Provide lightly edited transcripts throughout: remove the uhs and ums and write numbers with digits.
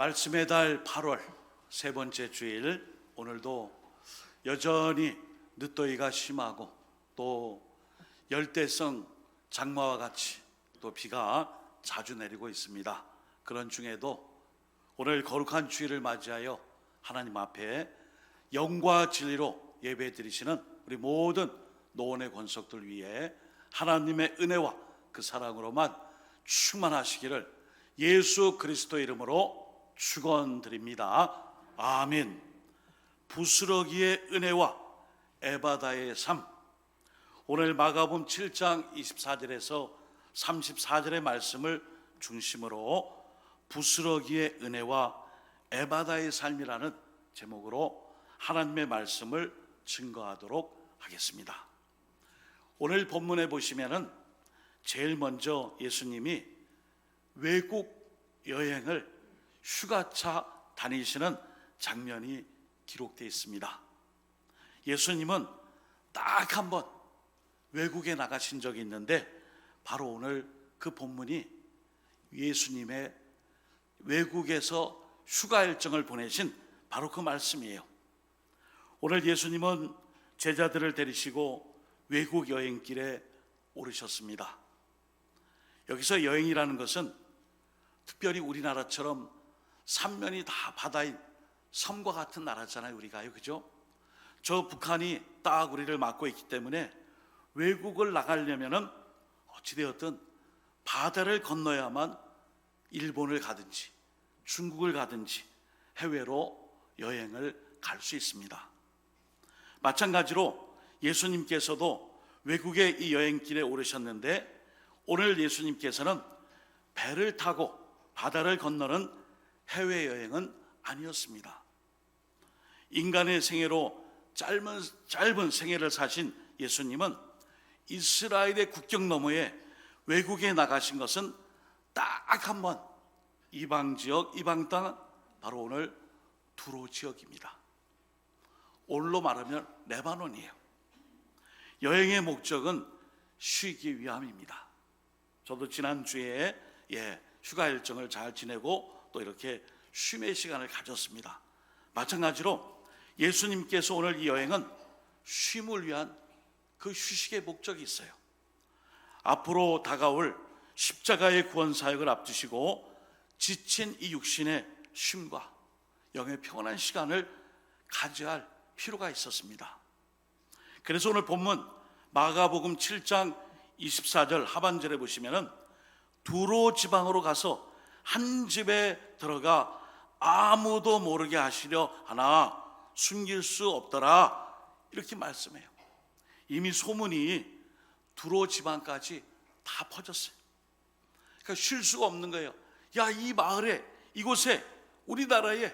말씀의 달 8월 세 번째 주일, 오늘도 여전히 늦더위가 심하고 또 열대성 장마와 같이 또 비가 자주 내리고 있습니다. 그런 중에도 오늘 거룩한 주일을 맞이하여 하나님 앞에 영과 진리로 예배 드리시는 우리 모든 노원의 권속들 위해 하나님의 은혜와 그 사랑으로만 충만하시기를 예수 그리스도 이름으로 축원드립니다. 아멘. 부스러기의 은혜와 에바다의 삶, 오늘 마가복음 7장 24절에서 34절의 말씀을 중심으로 부스러기의 은혜와 에바다의 삶이라는 제목으로 하나님의 말씀을 증거하도록 하겠습니다. 오늘 본문에 보시면은 제일 먼저 예수님이 외국 여행을 휴가차 다니시는 장면이 기록되어 있습니다. 예수님은 딱 한 번 외국에 나가신 적이 있는데 바로 오늘 그 본문이 예수님의 외국에서 휴가 일정을 보내신 바로 그 말씀이에요. 오늘 예수님은 제자들을 데리시고 외국 여행길에 오르셨습니다. 여기서 여행이라는 것은 특별히 우리나라처럼 삼면이 다 바다인 섬과 같은 나라잖아요, 우리가요, 그죠? 저 북한이 딱 우리를 막고 있기 때문에 외국을 나가려면은 어찌되었든 바다를 건너야만 일본을 가든지 중국을 가든지 해외로 여행을 갈 수 있습니다. 마찬가지로 예수님께서도 외국의 이 여행길에 오르셨는데 오늘 예수님께서는 배를 타고 바다를 건너는 해외여행은 아니었습니다. 인간의 생애로 짧은 생애를 사신 예수님은 이스라엘의 국경 너머에 외국에 나가신 것은 딱 한 번, 이방 지역, 이방 땅, 바로 오늘 두로 지역입니다. 오늘로 말하면 레바논이에요. 여행의 목적은 쉬기 위함입니다. 저도 지난주에 휴가 일정을 잘 지내고 또 이렇게 쉼의 시간을 가졌습니다. 마찬가지로 예수님께서 오늘 이 여행은 쉼을 위한 그 휴식의 목적이 있어요. 앞으로 다가올 십자가의 구원 사역을 앞두시고 지친 이 육신의 쉼과 영의 평안한 시간을 가져야 할 필요가 있었습니다. 그래서 오늘 본문 마가복음 7장 24절 하반절에 보시면은 두로 지방으로 가서 한 집에 들어가 아무도 모르게 하시려 하나 숨길 수 없더라, 이렇게 말씀해요. 이미 소문이 두로 지방까지 다 퍼졌어요. 그러니까 쉴 수가 없는 거예요. 야, 이 마을에, 이곳에, 우리나라에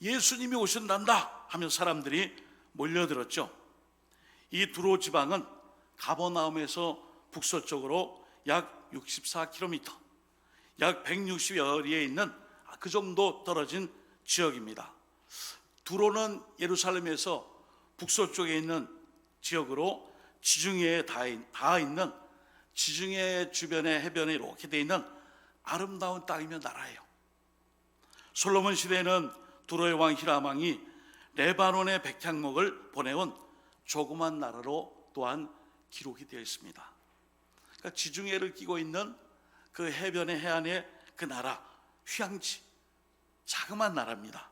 예수님이 오신단다 하면 사람들이 몰려들었죠. 이 두로 지방은 가버나움에서 북서쪽으로 약 64km, 약 160여 리에 있는 그 정도 떨어진 지역입니다. 두로는 예루살렘에서 북서쪽에 있는 지역으로 지중해에 닿아 있는, 지중해 주변의 해변에 이렇게 돼 있는 아름다운 땅이며 나라예요. 솔로몬 시대에는 두로의 왕 히람 왕이 레바논의 백향목을 보내온 조그만 나라로 또한 기록이 되어 있습니다. 그러니까 지중해를 끼고 있는 그 해변의 해안의 그 나라, 휴양지, 자그마한 나라입니다.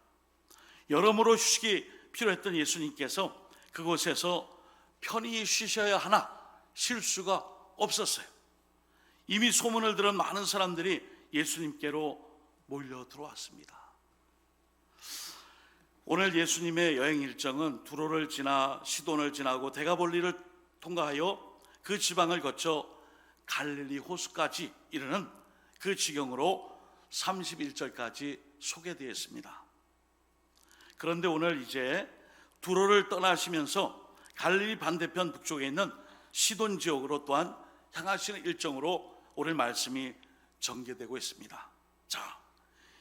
여러모로 휴식이 필요했던 예수님께서 그곳에서 편히 쉬셔야 하나 쉴 수가 없었어요. 이미 소문을 들은 많은 사람들이 예수님께로 몰려 들어왔습니다. 오늘 예수님의 여행 일정은 두로를 지나 시돈을 지나고 데가볼리를 통과하여 그 지방을 거쳐 갈릴리 호수까지 이르는 그 지경으로 31절까지 소개되어 있습니다. 그런데 오늘 이제 두로를 떠나시면서 갈릴리 반대편 북쪽에 있는 시돈 지역으로 또한 향하시는 일정으로 오늘 말씀이 전개되고 있습니다. 자,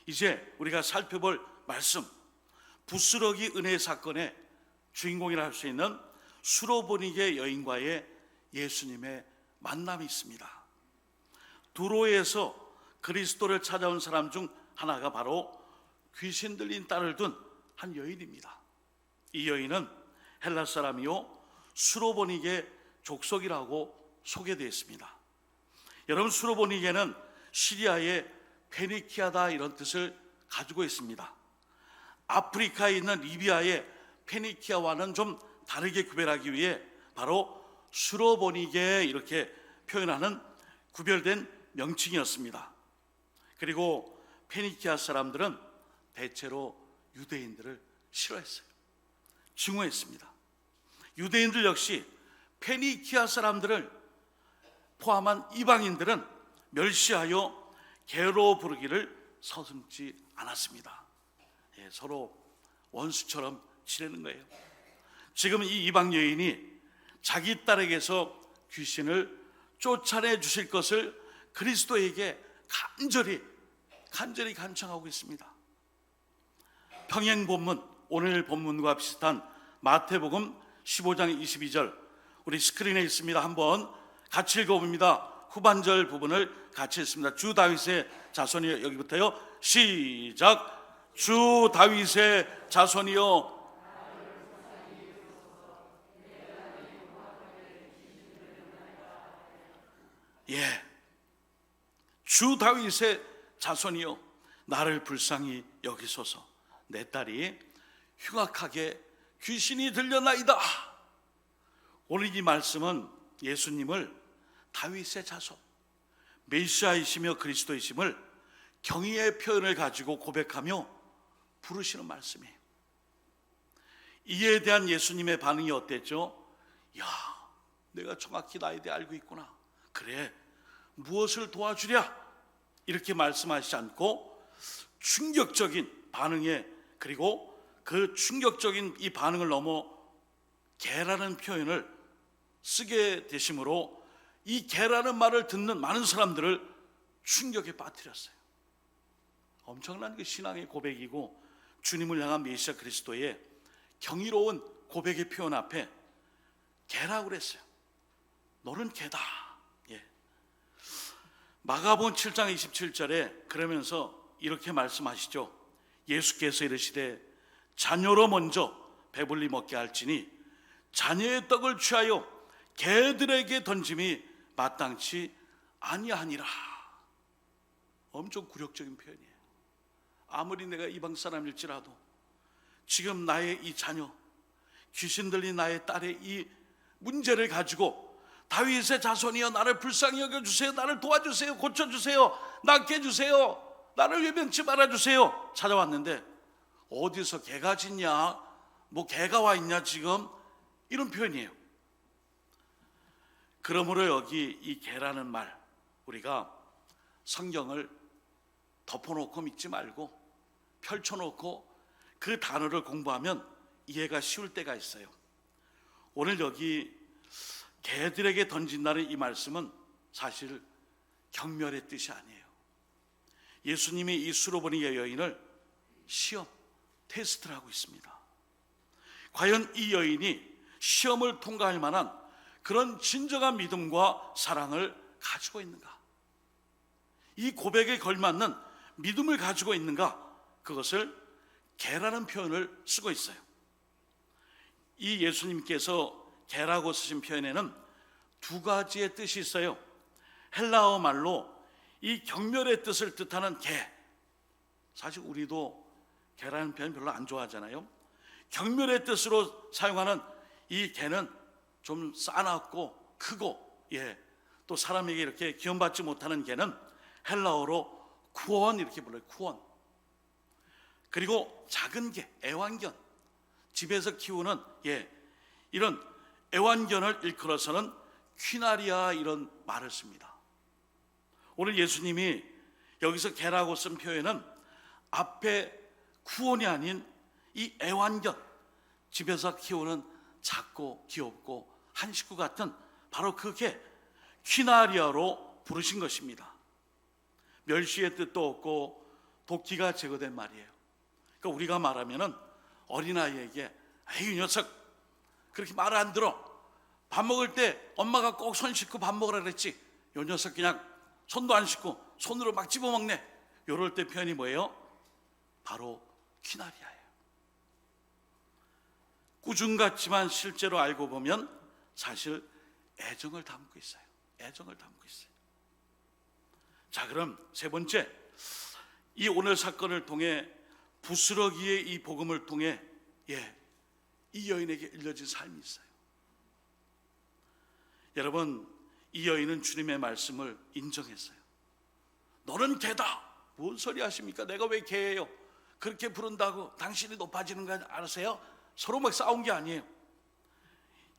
이제 우리가 살펴볼 말씀, 부스러기 은혜 사건의 주인공이라 할 수 있는 수로보니게 여인과의 예수님의 만남이 있습니다. 두로에서 그리스도를 찾아온 사람 중 하나가 바로 귀신 들린 딸을 둔 한 여인입니다. 이 여인은 헬라 사람이요 수로보니게 족속이라고 소개되어 있습니다. 여러분, 수로보니게는 시리아의 페니키아다 이런 뜻을 가지고 있습니다. 아프리카에 있는 리비아의 페니키아와는 좀 다르게 구별하기 위해 바로 수로보니게 이렇게 표현하는 구별된 명칭이었습니다. 그리고 페니키아 사람들은 대체로 유대인들을 싫어했어요. 증오했습니다. 유대인들 역시 페니키아 사람들을 포함한 이방인들은 멸시하여 개로 부르기를 서슴지 않았습니다. 서로 원수처럼 지내는 거예요. 지금 이 이방 여인이 자기 딸에게서 귀신을 쫓아내 주실 것을 그리스도에게 간절히 간청하고 있습니다. 평행 본문, 오늘 본문과 비슷한 마태복음 15장 22절, 우리 스크린에 있습니다. 한번 같이 읽어봅니다. 후반절 부분을 같이 읽습니다. 주 다윗의 자손이여, 여기부터요. 시작. 주 다윗의 자손이여. 주 다윗의 자손이여, 나를 불쌍히 여기소서. 내 딸이 흉악하게 귀신이 들려나이다. 오늘 이 말씀은 예수님을 다윗의 자손, 메시아이시며 그리스도이심을 경의의 표현을 가지고 고백하며 부르시는 말씀이에요. 이에 대한 예수님의 반응이 어땠죠? 야, 내가 정확히 나에 대해 알고 있구나. 그래, 무엇을 도와주랴? 이렇게 말씀하시지 않고 충격적인 반응에, 그리고 그 충격적인 이 반응을 넘어 개라는 표현을 쓰게 되심으로 이 개라는 말을 듣는 많은 사람들을 충격에 빠뜨렸어요. 엄청난 그 신앙의 고백이고 주님을 향한 메시아 그리스도의 경이로운 고백의 표현 앞에 개라고 그랬어요. 너는 개다. 마가복음 7장 27절에 그러면서 이렇게 말씀하시죠. 예수께서 이르시되 자녀로 먼저 배불리 먹게 할지니 자녀의 떡을 취하여 개들에게 던짐이 마땅치 아니하니라. 엄청 굴욕적인 표현이에요. 아무리 내가 이방 사람일지라도 지금 나의 이 자녀, 귀신 들린 나의 딸의 이 문제를 가지고 다윗의 자손이여, 나를 불쌍히 여겨주세요, 나를 도와주세요, 고쳐주세요, 낫게 해주세요, 나를 외면치 말아주세요 찾아왔는데 어디서 개가 짖냐, 뭐 개가 와 있냐 지금, 이런 표현이에요. 그러므로 여기 이 개라는 말, 우리가 성경을 덮어놓고 믿지 말고 펼쳐놓고 그 단어를 공부하면 이해가 쉬울 때가 있어요. 오늘 여기 개들에게 던진다는 이 말씀은 사실 경멸의 뜻이 아니에요. 예수님이 이 수로보니게 여인을 시험, 테스트를 하고 있습니다. 과연 이 여인이 시험을 통과할 만한 그런 진정한 믿음과 사랑을 가지고 있는가? 이 고백에 걸맞는 믿음을 가지고 있는가? 그것을 개라는 표현을 쓰고 있어요. 이 예수님께서 개라고 쓰신 표현에는 두 가지의 뜻이 있어요. 헬라어 말로 이 경멸의 뜻을 뜻하는 개, 사실 우리도 개라는 표현 별로 안 좋아하잖아요. 경멸의 뜻으로 사용하는 이 개는 좀 싸납고 크고, 또 사람에게 이렇게 기원받지 못하는 개는 헬라어로 쿠온 이렇게 불러요. 쿠온. 그리고 작은 개, 애완견, 집에서 키우는 이런 애완견을 일컬어서는 퀴나리아 이런 말을 씁니다. 오늘 예수님이 여기서 개라고 쓴 표현은 앞에 쿠온이 아닌 이 애완견, 집에서 키우는 작고 귀엽고 한 식구 같은 바로 그 개, 퀴나리아로 부르신 것입니다. 멸시의 뜻도 없고 도끼가 제거된 말이에요. 그러니까 우리가 말하면은 어린아이에게 에이, 이 녀석 그렇게 말 안 들어, 밥 먹을 때 엄마가 꼭 손 씻고 밥 먹으라 그랬지, 이 녀석 그냥 손도 안 씻고 손으로 막 집어먹네, 이럴 때 표현이 뭐예요? 바로 키나리아예요. 꾸중 같지만 실제로 알고 보면 사실 애정을 담고 있어요. 애정을 담고 있어요. 자, 그럼 세 번째, 이 오늘 사건을 통해 부스러기의 이 복음을 통해 이 여인에게 일러진 삶이 있어요. 여러분, 이 여인은 주님의 말씀을 인정했어요. 너는 개다. 뭔 소리 하십니까? 내가 왜 개예요? 그렇게 부른다고 당신이 높아지는 거 아세요? 서로 막 싸운 게 아니에요.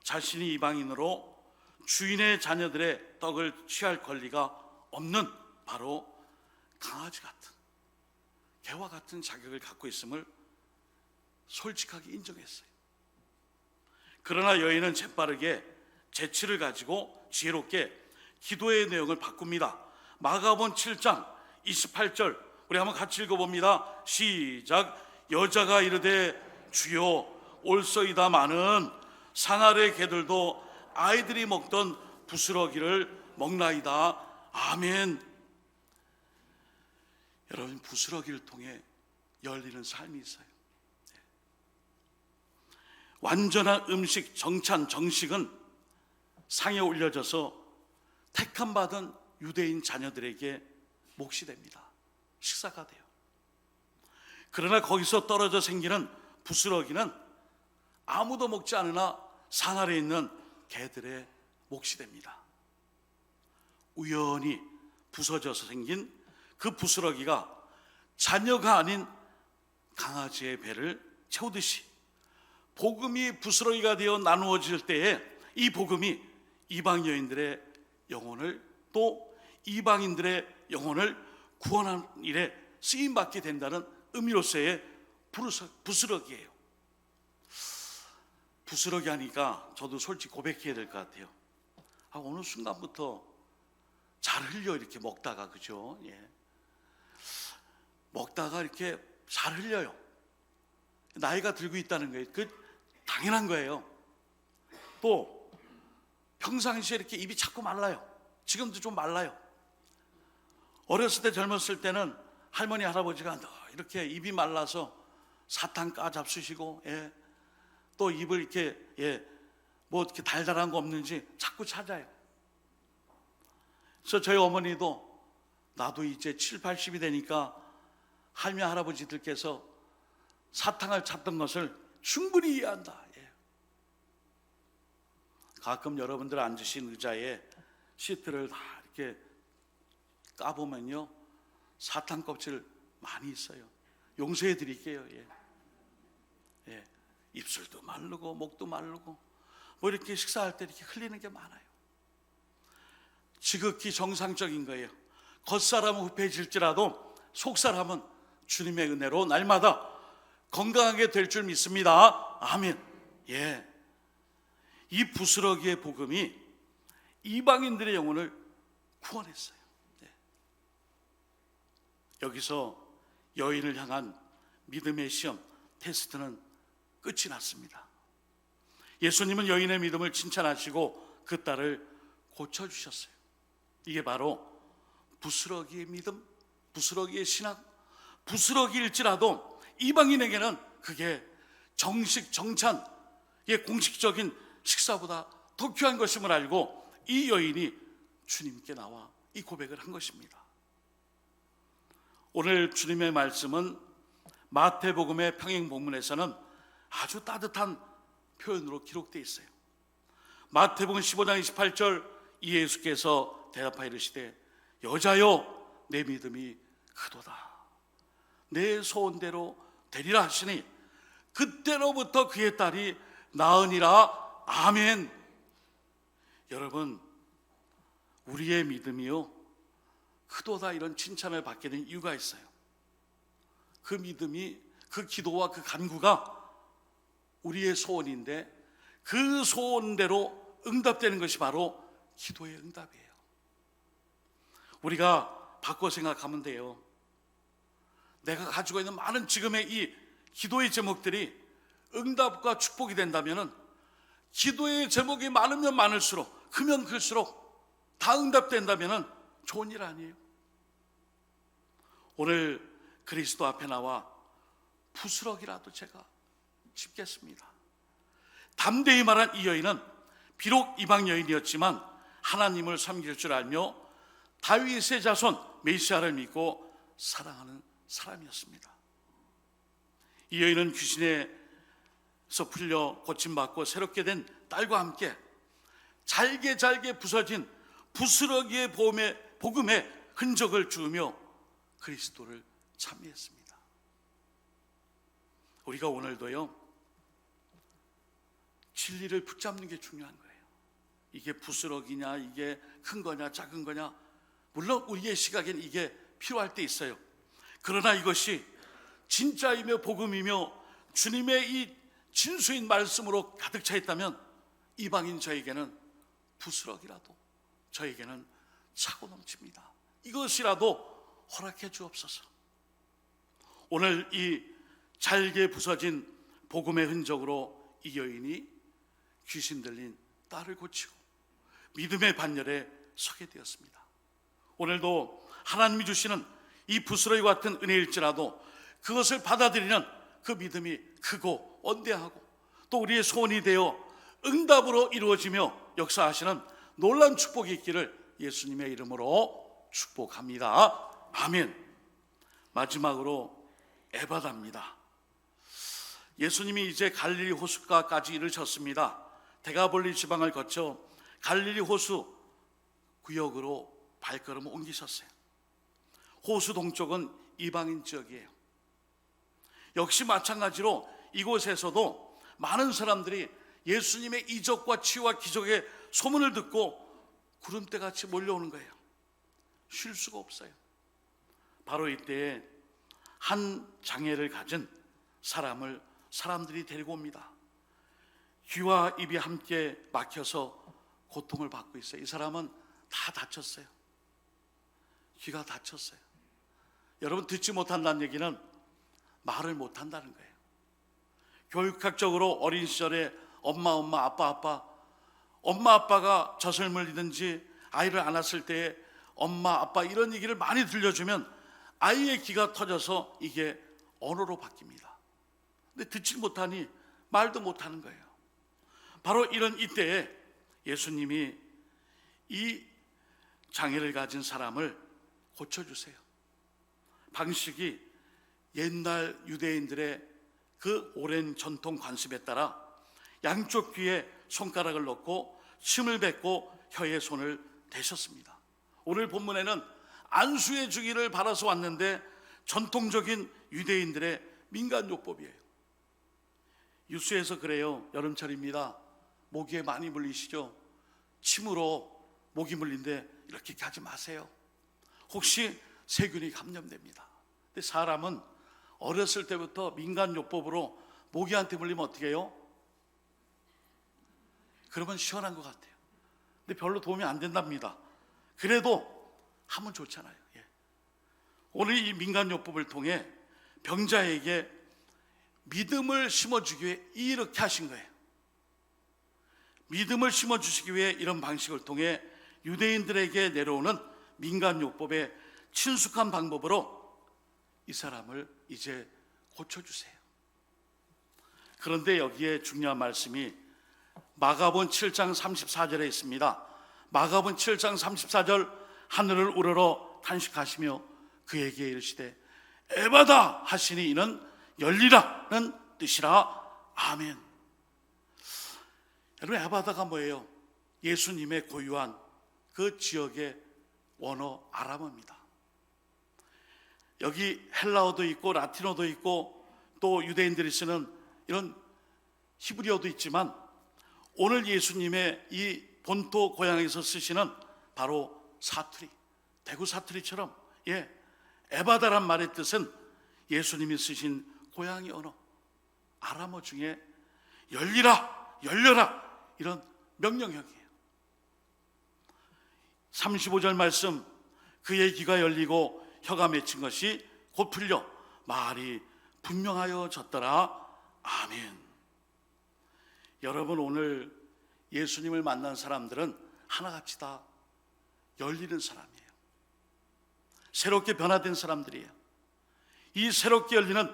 자신이 이방인으로 주인의 자녀들의 떡을 취할 권리가 없는 바로 강아지 같은, 개와 같은 자격을 갖고 있음을 솔직하게 인정했어요. 그러나 여인은 재빠르게 재치를 가지고 지혜롭게 기도의 내용을 바꿉니다. 마가복음 7장 28절 우리 한번 같이 읽어봅니다. 시작. 여자가 이르되 주여 올소이다 마는 산 아래 개들도 아이들이 먹던 부스러기를 먹나이다. 아멘. 여러분, 부스러기를 통해 열리는 삶이 있어요. 완전한 음식 정찬 정식은 상에 올려져서 택함 받은 유대인 자녀들에게 몫이 됩니다. 식사가 돼요. 그러나 거기서 떨어져 생기는 부스러기는 아무도 먹지 않으나 산 아래 있는 개들의 몫이 됩니다. 우연히 부서져서 생긴 그 부스러기가 자녀가 아닌 강아지의 배를 채우듯이 복음이 부스러기가 되어 나누어질 때에 이 복음이 이방 여인들의 영혼을, 또 이방인들의 영혼을 구원하는 일에 쓰임받게 된다는 의미로서의 부스러기예요. 부스러기 하니까 저도 솔직히 고백해야 될 것 같아요. 어느 순간부터 잘 흘려, 이렇게 먹다가. 그죠? 먹다가 이렇게 잘 흘려요. 나이가 들고 있다는 거예요. 그 당연한 거예요. 또 평상시에 이렇게 입이 자꾸 말라요. 지금도 좀 말라요. 어렸을 때, 젊었을 때는 할머니 할아버지가 이렇게 입이 말라서 사탕 까잡수시고, 또 입을 이렇게 뭐 이렇게 달달한 거 없는지 자꾸 찾아요. 그래서 저희 어머니도 나도 이제 7, 80이 되니까 할머니 할아버지들께서 사탕을 찾던 것을 충분히 이해한다. 가끔 여러분들 앉으신 의자에 시트를 다 이렇게 까보면요, 사탕 껍질 많이 있어요. 용서해 드릴게요. 입술도 마르고 목도 마르고 뭐 이렇게 식사할 때 이렇게 흘리는 게 많아요. 지극히 정상적인 거예요. 겉사람은 흡해질지라도 속사람은 주님의 은혜로 날마다 건강하게 될 줄 믿습니다. 아멘. 이 부스러기의 복음이 이방인들의 영혼을 구원했어요. 여기서 여인을 향한 믿음의 시험, 테스트는 끝이 났습니다. 예수님은 여인의 믿음을 칭찬하시고 그 딸을 고쳐주셨어요. 이게 바로 부스러기의 믿음, 부스러기의 신앙, 부스러기일지라도 이방인에게는 그게 정식, 정찬, 공식적인 식사보다 더 귀한 것임을 알고 이 여인이 주님께 나와 이 고백을 한 것입니다. 오늘 주님의 말씀은 마태복음의 평행본문에서는 아주 따뜻한 표현으로 기록되어 있어요. 마태복음 15장 28절 이 예수께서 대답하여 이르시되 여자여 내 믿음이 크도다. 내 소원대로 되리라 하시니 그때로부터 그의 딸이 나으니라. 아멘. 여러분, 우리의 믿음이요 크도다 이런 칭찬을 받게 된 이유가 있어요. 그 믿음이, 그 기도와 그 간구가 우리의 소원인데 그 소원대로 응답되는 것이 바로 기도의 응답이에요. 우리가 바꿔 생각하면 돼요. 내가 가지고 있는 많은 지금의 이 기도의 제목들이 응답과 축복이 된다면 기도의 제목이 많으면 많을수록, 크면 클수록 다 응답된다면 좋은 일 아니에요. 오늘 그리스도 앞에 나와 부스럭이라도 제가 집겠습니다. 담대히 말한 이 여인은 비록 이방 여인이었지만 하나님을 섬길 줄 알며 다윗의 자손 메시아를 믿고 사랑하는 사람이었습니다. 이 여인은 귀신에서 풀려 고침받고 새롭게 된 딸과 함께 잘게 부서진 부스러기의 복음의 흔적을 주우며 그리스도를 찬미했습니다. 우리가 오늘도요, 진리를 붙잡는 게 중요한 거예요. 이게 부스러기냐, 이게 큰 거냐, 작은 거냐, 물론 우리의 시각엔 이게 필요할 때 있어요. 그러나 이것이 진짜이며 복음이며 주님의 이 진수인 말씀으로 가득 차 있다면 이방인 저에게는 부스럭이라도, 저에게는 차고 넘칩니다. 이것이라도 허락해 주옵소서. 오늘 이 잘게 부서진 복음의 흔적으로 이 여인이 귀신 들린 딸을 고치고 믿음의 반열에 서게 되었습니다. 오늘도 하나님이 주시는 이 부스러기와 같은 은혜일지라도 그것을 받아들이는 그 믿음이 크고 언대하고 또 우리의 소원이 되어 응답으로 이루어지며 역사하시는 놀라운 축복이 있기를 예수님의 이름으로 축복합니다. 아멘. 마지막으로 에바다입니다. 예수님이 이제 갈릴리 호숫가까지 이르셨습니다. 데가볼리 지방을 거쳐 갈릴리 호수 구역으로 발걸음을 옮기셨어요. 호수 동쪽은 이방인 지역이에요. 역시 마찬가지로 이곳에서도 많은 사람들이 예수님의 이적과 치유와 기적의 소문을 듣고 구름대같이 몰려오는 거예요. 쉴 수가 없어요. 바로 이때에 한 장애를 가진 사람들이 데리고 옵니다. 귀와 입이 함께 막혀서 고통을 받고 있어요. 이 사람은 다 다쳤어요. 귀가 다쳤어요. 여러분, 듣지 못한다는 얘기는 말을 못한다는 거예요. 교육학적으로 어린 시절에 엄마 아빠가 젖을 물리든지 아이를 안았을 때에 엄마 아빠 이런 얘기를 많이 들려주면 아이의 귀가 터져서 이게 언어로 바뀝니다. 근데 듣지 못하니 말도 못하는 거예요. 바로 이런 이때에 예수님이 이 장애를 가진 사람을 고쳐주세요. 방식이 옛날 유대인들의 그 오랜 전통 관습에 따라 양쪽 귀에 손가락을 넣고 침을 뱉고 혀에 손을 대셨습니다. 오늘 본문에는 안수해 주기를 바라서 왔는데 전통적인 유대인들의 민간요법이에요. 유수에서 그래요. 여름철입니다. 모기에 많이 물리시죠? 침으로 모기 물린데 이렇게 하지 마세요. 혹시 세균이 감염됩니다. 근데 사람은 어렸을 때부터 민간요법으로 모기한테 물리면 어떻게 해요? 그러면 시원한 것 같아요. 근데 별로 도움이 안 된답니다. 그래도 하면 좋잖아요. 예. 오늘 이 민간요법을 통해 병자에게 믿음을 심어주기 위해 이렇게 하신 거예요. 믿음을 심어주시기 위해 이런 방식을 통해 유대인들에게 내려오는 민간요법의 친숙한 방법으로 이 사람을 이제 고쳐주세요. 그런데 여기에 중요한 말씀이 마가복음 7장 34절에 있습니다. 마가복음 7장 34절 하늘을 우러러 탄식하시며 그에게 이르시되 에바다 하시니 이는 열리라는 뜻이라. 아멘. 여러분, 에바다가 뭐예요? 예수님의 고유한 그 지역의 원어 아람어입니다. 여기 헬라어도 있고 라틴어도 있고 또 유대인들이 쓰는 이런 히브리어도 있지만 오늘 예수님의 이 본토 고향에서 쓰시는 바로 사투리, 대구 사투리처럼 에바다란 말의 뜻은 예수님이 쓰신 고향의 언어 아람어 중에 열리라, 열려라 이런 명령형이에요. 35절 말씀, 그의 귀가 열리고 혀가 맺힌 것이 곧 풀려 말이 분명하여졌더라. 아멘. 여러분, 오늘 예수님을 만난 사람들은 하나같이 다 열리는 사람이에요. 새롭게 변화된 사람들이에요. 이 새롭게 열리는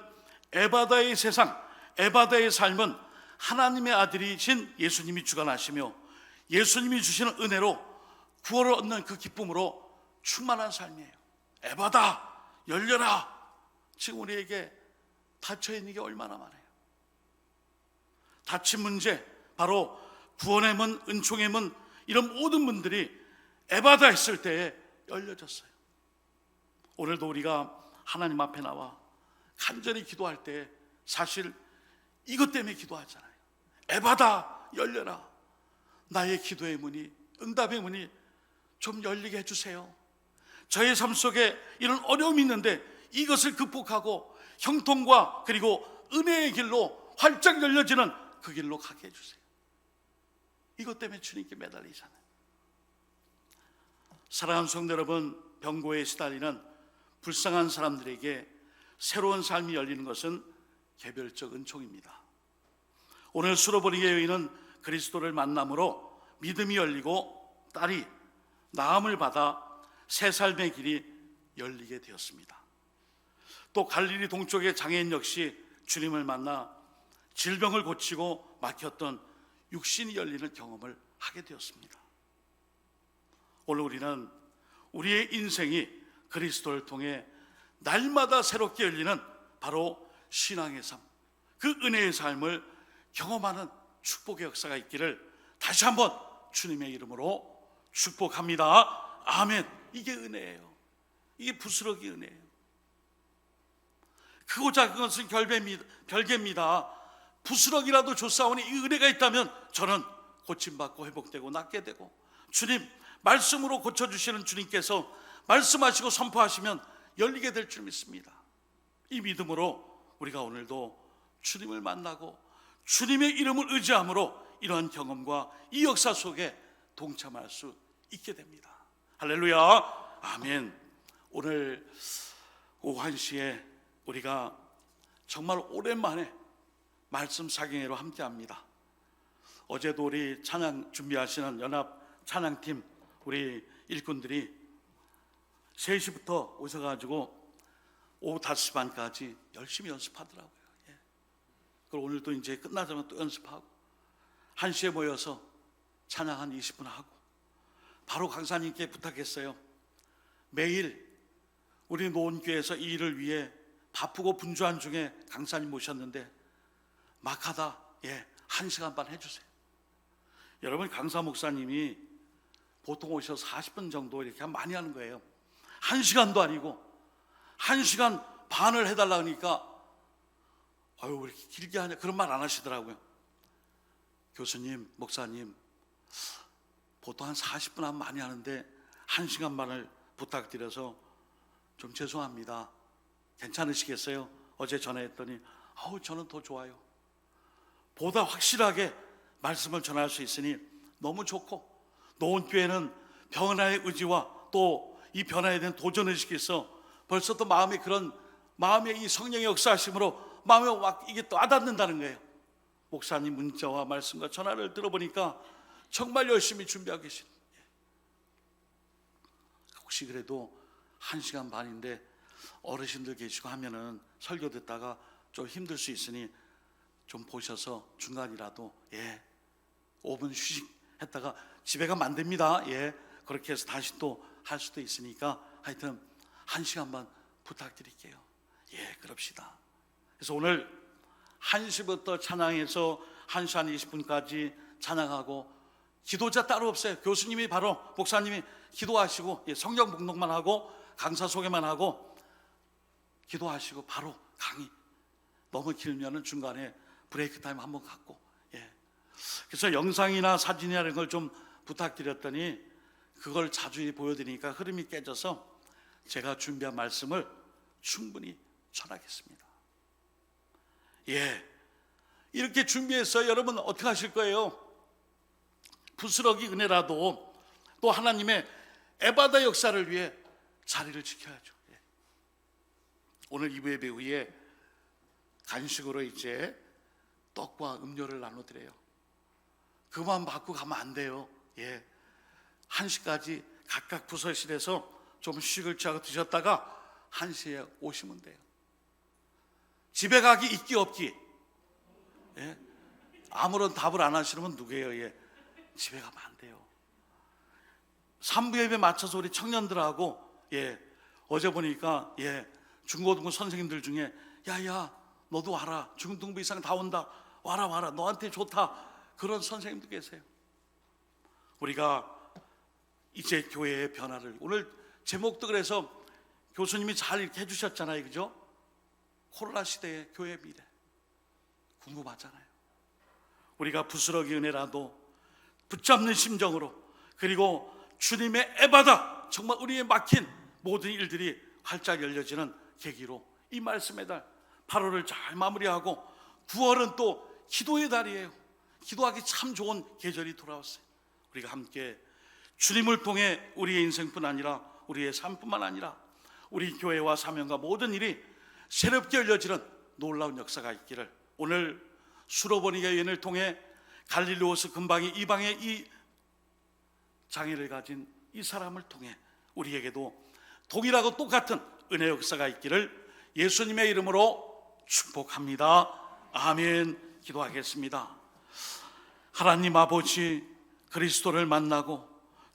에바다의 세상, 에바다의 삶은 하나님의 아들이신 예수님이 주관하시며 예수님이 주시는 은혜로 구원을 얻는 그 기쁨으로 충만한 삶이에요. 에바다, 열려라. 지금 우리에게 닫혀있는 게 얼마나 많아요. 닫힌 문제, 바로 구원의 문, 은총의 문, 이런 모든 문들이 에바다 했을 때에 열려졌어요. 오늘도 우리가 하나님 앞에 나와 간절히 기도할 때 사실 이것 때문에 기도하잖아요. 에바다, 열려라. 나의 기도의 문이, 응답의 문이 좀 열리게 해주세요. 저의 삶 속에 이런 어려움이 있는데 이것을 극복하고 형통과 그리고 은혜의 길로 활짝 열려지는 그 길로 가게 해주세요. 이것 때문에 주님께 매달리잖아요. 사랑하는 성도 여러분, 병고에 시달리는 불쌍한 사람들에게 새로운 삶이 열리는 것은 개별적 은총입니다. 오늘 수로버리게 여인은 그리스도를 만남으로 믿음이 열리고 딸이 나음을 받아 새 삶의 길이 열리게 되었습니다. 또 갈릴리 동쪽의 장애인 역시 주님을 만나 질병을 고치고 막혔던 육신이 열리는 경험을 하게 되었습니다. 오늘 우리는 우리의 인생이 그리스도를 통해 날마다 새롭게 열리는 바로 신앙의 삶, 그 은혜의 삶을 경험하는 축복의 역사가 있기를 다시 한번 주님의 이름으로 축복합니다. 아멘. 이게 은혜예요. 이게 부스러기 은혜예요. 크고 작은 것은 별개입니다. 부스러기라도 줬사오니 이 은혜가 있다면 저는 고침받고 회복되고 낫게 되고, 주님 말씀으로 고쳐주시는 주님께서 말씀하시고 선포하시면 열리게 될 줄 믿습니다. 이 믿음으로 우리가 오늘도 주님을 만나고 주님의 이름을 의지함으로 이러한 경험과 이 역사 속에 동참할 수 있게 됩니다. 할렐루야. 아멘. 오늘 오후 1시에 우리가 정말 오랜만에 말씀 사경회로 함께합니다. 어제도 우리 찬양 준비하시는 연합 찬양팀 우리 일꾼들이 3시부터 오셔가지고 오후 5시 반까지 열심히 연습하더라고요. 그리고 오늘도 이제 끝나자면 또 연습하고 1시에 모여서 찬양 한 20분 하고, 바로 강사님께 부탁했어요. 매일 우리 노원교회에서 이 일을 위해 바쁘고 분주한 중에 강사님 모셨는데 막하다 1시간 반 해주세요. 여러분, 강사 목사님이 보통 오셔서 40분 정도 이렇게 많이 하는 거예요. 1시간도 아니고 1시간 반을 해달라 하니까 왜 이렇게 길게 하냐, 그런 말 안 하시더라고요. 교수님, 목사님, 보통 한 40분 하면 많이 하는데 1시간 반을 부탁드려서 좀 죄송합니다. 괜찮으시겠어요? 어제 전화했더니 저는 더 좋아요. 보다 확실하게 말씀을 전할 수 있으니 너무 좋고, 노원교회는 변화의 의지와 또 이 변화에 대한 도전의식이 있어 벌써 또 마음에 이 성령의 역사하심으로 마음에 이게 또 와닿는다는 거예요. 목사님 문자와 말씀과 전화를 들어보니까 정말 열심히 준비하고 계신, 혹시 그래도 1시간 반인데 어르신들 계시고 하면은 설교 듣다가 좀 힘들 수 있으니 좀 보셔서 중간이라도 5분 휴식했다가 집에 가면 안 됩니다. 그렇게 해서 다시 또 할 수도 있으니까 하여튼 1시간만 부탁드릴게요. 그럽시다. 그래서 오늘 1시부터 찬양해서 1시 한 20분까지 찬양하고, 기도자 따로 없어요. 교수님이 바로 목사님이 기도하시고 성경 봉독만 하고 강사 소개만 하고 기도하시고 바로 강의. 너무 길면은 중간에 브레이크 타임 한번 갖고, 그래서 영상이나 사진이나 이런 걸 좀 부탁드렸더니 그걸 자주 보여드리니까 흐름이 깨져서 제가 준비한 말씀을 충분히 전하겠습니다. 이렇게 준비해서 여러분 어떻게 하실 거예요? 부스러기 은혜라도 또 하나님의 에바다 역사를 위해 자리를 지켜야죠. 오늘 2부 예배 후에 간식으로 이제 떡과 음료를 나눠드려요. 그만 받고 가면 안 돼요. 1시까지 각각 부서실에서 좀 휴식을 취하고 드셨다가 1시에 오시면 돼요. 집에 가기 있기 없기. 예? 아무런 답을 안 하시는 누구예요? 예. 집에 가면 안 돼요. 3부 예배 맞춰서 우리 청년들하고 어제 보니까 중고등부 선생님들 중에 야야 너도 와라, 중등부 이상 다 온다, 와라 너한테 좋다, 그런 선생님도 계세요. 우리가 이제 교회의 변화를, 오늘 제목도 그래서 교수님이 잘 이렇게 해주셨잖아요, 그죠? 코로나 시대의 교회 미래 궁금하잖아요. 우리가 부스러기 은혜라도 붙잡는 심정으로, 그리고 주님의 에바다, 정말 우리의 막힌 모든 일들이 활짝 열려지는 계기로 이 말씀의 달 8월을 잘 마무리하고 9월은 또 기도의 달이에요. 기도하기 참 좋은 계절이 돌아왔어요. 우리가 함께 주님을 통해 우리의 인생뿐 아니라 우리의 삶뿐만 아니라 우리 교회와 사명과 모든 일이 새롭게 열려지는 놀라운 역사가 있기를, 오늘 수로보니가 여인을 통해 갈릴리오스 근방의 이방의 이 장애를 가진 이 사람을 통해 우리에게도 동일하고 똑같은 은혜 역사가 있기를 예수님의 이름으로 축복합니다. 아멘. 기도하겠습니다. 하나님 아버지, 그리스도를 만나고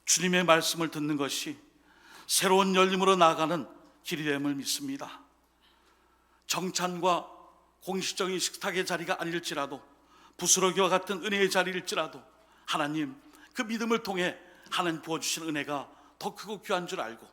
주님의 말씀을 듣는 것이 새로운 열림으로 나아가는 길이 됨을 믿습니다. 정찬과 공식적인 식탁의 자리가 아닐지라도, 부스러기와 같은 은혜의 자리일지라도 하나님 그 믿음을 통해 하나님 부어주신 은혜가 더 크고 귀한 줄 알고,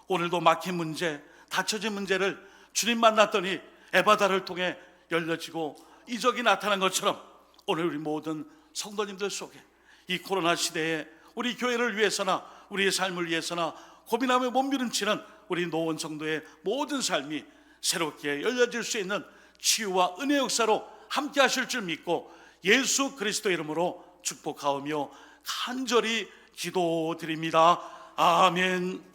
오늘도 막힌 문제, 닫혀진 문제를 주님 만났더니 에바다를 통해 열려지고 이적이 나타난 것처럼 오늘 우리 모든 성도님들 속에 이 코로나 시대에 우리 교회를 위해서나 우리의 삶을 위해서나 고민하며 몸부림치는 우리 노원 성도의 모든 삶이 새롭게 열려질 수 있는 치유와 은혜 역사로 함께 하실 줄 믿고 예수 그리스도 이름으로 축복하오며 간절히 기도드립니다. 아멘.